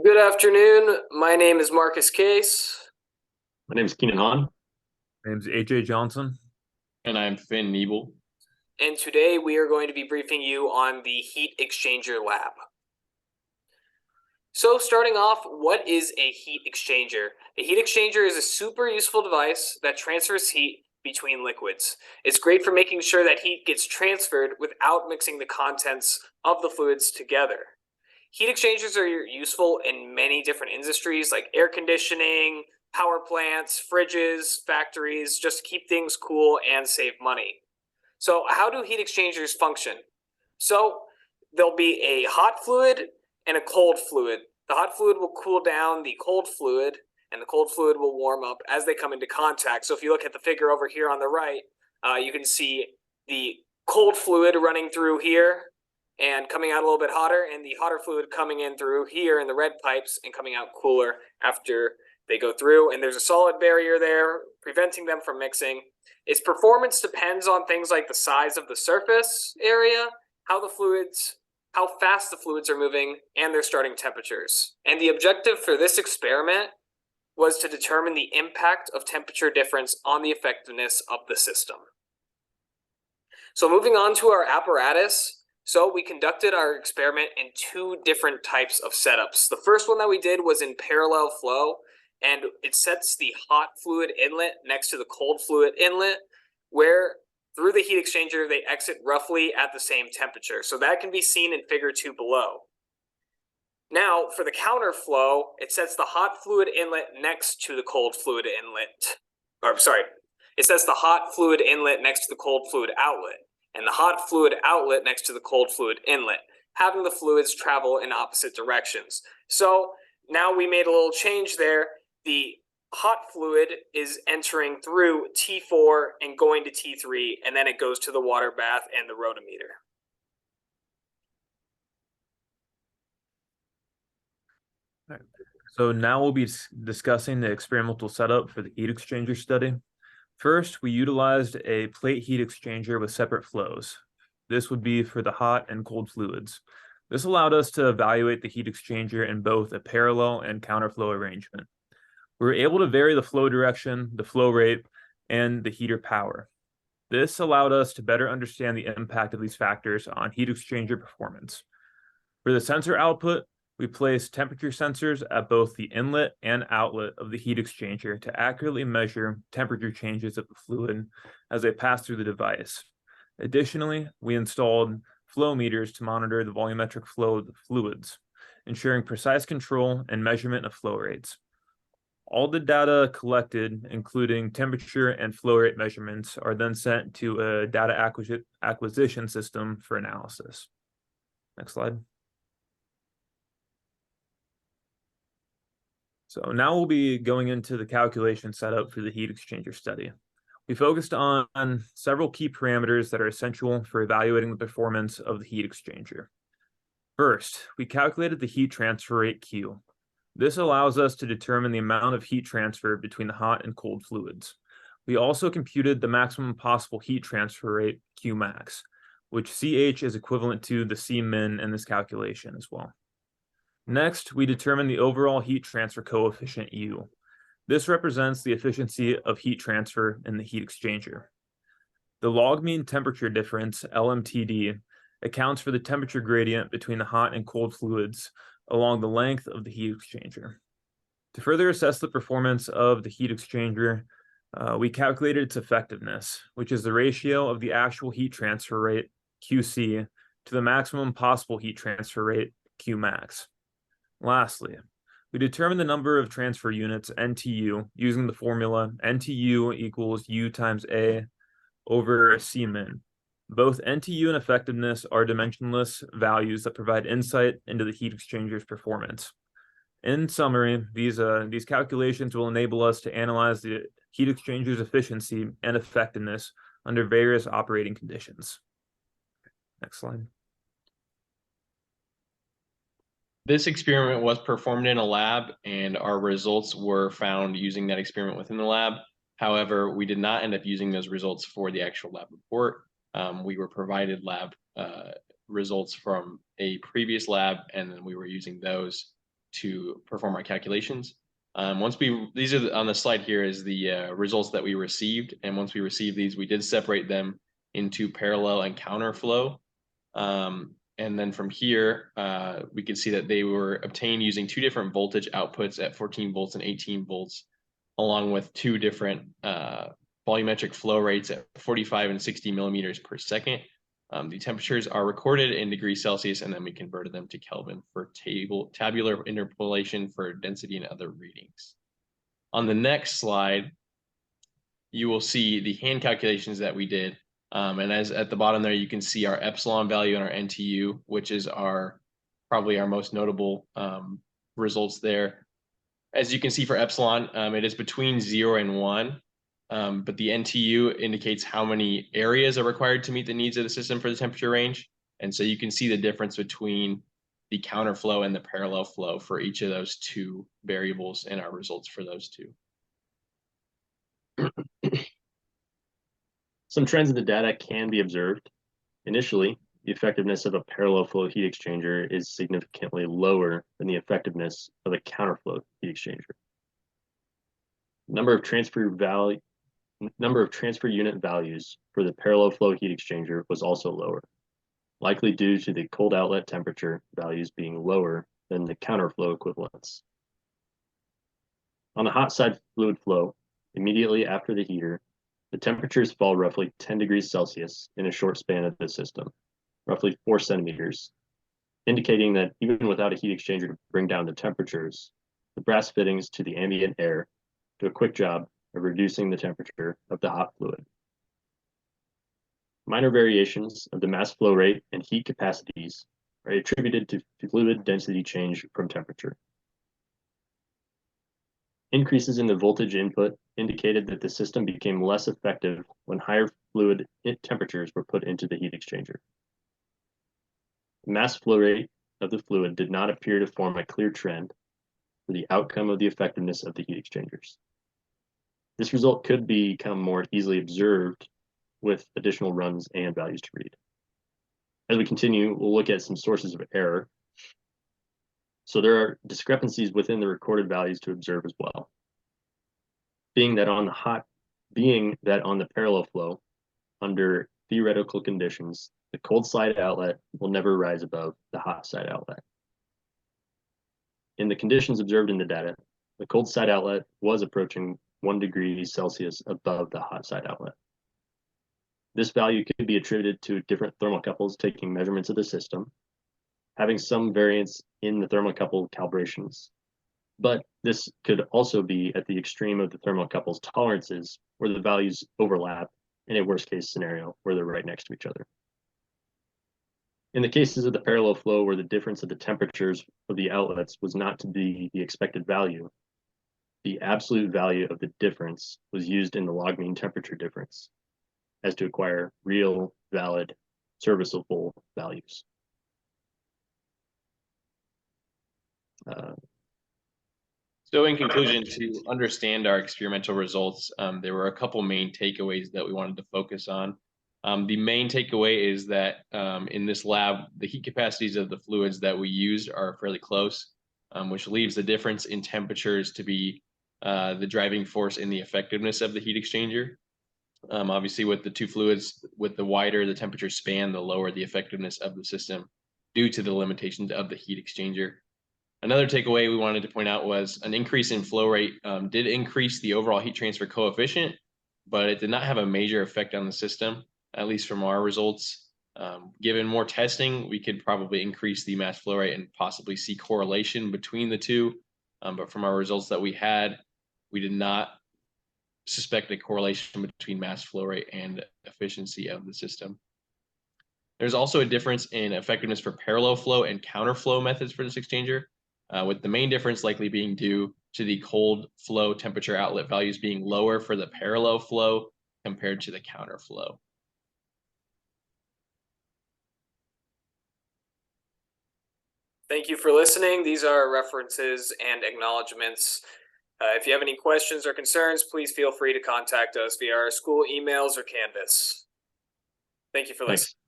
Good afternoon. My name is Marcus Case. My name is Keenan Hahn. My name's AJ Johnson. And I'm Finn Niebel. And today we are going to be briefing you on the heat exchanger lab. So starting off, what is a heat exchanger? A heat exchanger is a super useful device that transfers heat between liquids. It's great for making sure that heat gets transferred without mixing the contents of the fluids together. Heat exchangers are useful in many different industries like air conditioning, power plants, fridges, factories, just to keep things cool and save money. So how do heat exchangers function? So there'll be a hot fluid and a cold fluid. The hot fluid will cool down the cold fluid, and the cold fluid will warm up as they come into contact. So if you look at the figure over here on the right, you can see the cold fluid running through here and coming out a little bit hotter, and the hotter fluid coming in through here in the red pipes and coming out cooler after they go through. And there's a solid barrier there preventing them from mixing. Its performance depends on things like the size of the surface area, how fast the fluids are moving, and their starting temperatures. And the objective for this experiment was to determine the impact of temperature difference on the effectiveness of the system. So moving on to our apparatus, so we conducted our experiment in two different types of setups. The first one that we did was in parallel flow, and it sets the hot fluid inlet next to the cold fluid inlet, where through the heat exchanger, they exit roughly at the same temperature. So that can be seen in figure 2 below. Now, for the counterflow, it sets the hot fluid inlet next to the cold fluid inlet. It sets the hot fluid inlet next to the cold fluid outlet, and the hot fluid outlet next to the cold fluid inlet, having the fluids travel in opposite directions. So now we made a little change there. The hot fluid is entering through T4 and going to T3, and then it goes to the water bath and the rotometer. All right. So now we'll be discussing the experimental setup for the heat exchanger study. First, we utilized a plate heat exchanger with separate flows. This would be for the hot and cold fluids. This allowed us to evaluate the heat exchanger in both a parallel and counterflow arrangement. We were able to vary the flow direction, the flow rate, and the heater power. This allowed us to better understand the impact of these factors on heat exchanger performance. For the sensor output, we placed temperature sensors at both the inlet and outlet of the heat exchanger to accurately measure temperature changes of the fluid as they pass through the device. Additionally, we installed flow meters to monitor the volumetric flow of the fluids, ensuring precise control and measurement of flow rates. All the data collected, including temperature and flow rate measurements, are then sent to a data acquisition system for analysis. Next slide. So now we'll be going into the calculation setup for the heat exchanger study. We focused on several key parameters that are essential for evaluating the performance of the heat exchanger. First, we calculated the heat transfer rate Q. This allows us to determine the amount of heat transfer between the hot and cold fluids. We also computed the maximum possible heat transfer rate, Qmax, which CH is equivalent to the Cmin in this calculation as well. Next, we determined the overall heat transfer coefficient U. This represents the efficiency of heat transfer in the heat exchanger. The log mean temperature difference, LMTD, accounts for the temperature gradient between the hot and cold fluids along the length of the heat exchanger. To further assess the performance of the heat exchanger, we calculated its effectiveness, which is the ratio of the actual heat transfer rate, QC, to the maximum possible heat transfer rate, Qmax. Lastly, we determined the number of transfer units, NTU, using the formula NTU equals U times A over Cmin. Both NTU and effectiveness are dimensionless values that provide insight into the heat exchanger's performance. In summary, these calculations will enable us to analyze the heat exchanger's efficiency and effectiveness under various operating conditions. Next slide. This experiment was performed in a lab, and our results were found using that experiment within the lab. However, we did not end up using those results for the actual lab report. We were provided lab results from a previous lab, and then we were using those to perform our calculations. These are on the slide here is the results that we received. And once we received these, we did separate them into parallel and counterflow. And then from here, we could see that they were obtained using two different voltage outputs at 14 volts and 18 volts, along with two different volumetric flow rates at 45 and 60 millimeters per second. The temperatures are recorded in degrees Celsius, and then we converted them to Kelvin for tabular interpolation for density and other readings. On the next slide, you will see the hand calculations that we did. And as at the bottom there, you can see our epsilon value and our NTU, which is probably our most notable results there. As you can see for epsilon, it is between 0 and 1. But the NTU indicates how many areas are required to meet the needs of the system for the temperature range. And so you can see the difference between the counterflow and the parallel flow for each of those two variables in our results for those two. Some trends in the data can be observed. Initially, the effectiveness of a parallel flow heat exchanger is significantly lower than the effectiveness of a counterflow heat exchanger. Number of transfer unit values for the parallel flow heat exchanger was also lower, likely due to the cold outlet temperature values being lower than the counterflow equivalents. On the hot side fluid flow, immediately after the heater, the temperatures fall roughly 10 degrees Celsius in a short span of the system, roughly 4 centimeters, indicating that even without a heat exchanger to bring down the temperatures, the brass fittings to the ambient air do a quick job of reducing the temperature of the hot fluid. Minor variations of the mass flow rate and heat capacities are attributed to fluid density change from temperature. Increases in the voltage input indicated that the system became less effective when higher fluid temperatures were put into the heat exchanger. The mass flow rate of the fluid did not appear to form a clear trend for the outcome of the effectiveness of the heat exchangers. This result could become more easily observed with additional runs and values to read. As we continue, we'll look at some sources of error. So there are discrepancies within the recorded values to observe as well. Being that on the parallel flow, under theoretical conditions, the cold side outlet will never rise above the hot side outlet. In the conditions observed in the data, the cold side outlet was approaching 1 degree Celsius above the hot side outlet. This value could be attributed to different thermocouples taking measurements of the system, having some variance in the thermocouple calibrations, but this could also be at the extreme of the thermocouple's tolerances where the values overlap in a worst case scenario where they're right next to each other. In the cases of the parallel flow where the difference of the temperatures of the outlets was not to be the expected value, the absolute value of the difference was used in the log mean temperature difference as to acquire real, valid, serviceable values. So in conclusion, to understand our experimental results, there were a couple main takeaways that we wanted to focus on. The main takeaway is that in this lab, the heat capacities of the fluids that we used are fairly close, which leaves the difference in temperatures to be the driving force in the effectiveness of the heat exchanger. Obviously, with the two fluids, with the wider the temperature span, the lower the effectiveness of the system due to the limitations of the heat exchanger. Another takeaway we wanted to point out was an increase in flow rate did increase the overall heat transfer coefficient, but it did not have a major effect on the system, at least from our results. Given more testing, we could probably increase the mass flow rate and possibly see correlation between the two. But from our results that we had, we did not suspect a correlation between mass flow rate and efficiency of the system. There's also a difference in effectiveness for parallel flow and counterflow methods for this exchanger, with the main difference likely being due to the cold flow temperature outlet values being lower for the parallel flow compared to the counterflow. Thank you for listening. These are references and acknowledgements. If you have any questions or concerns, please feel free to contact us via our school emails or Canvas. Thank you for listening.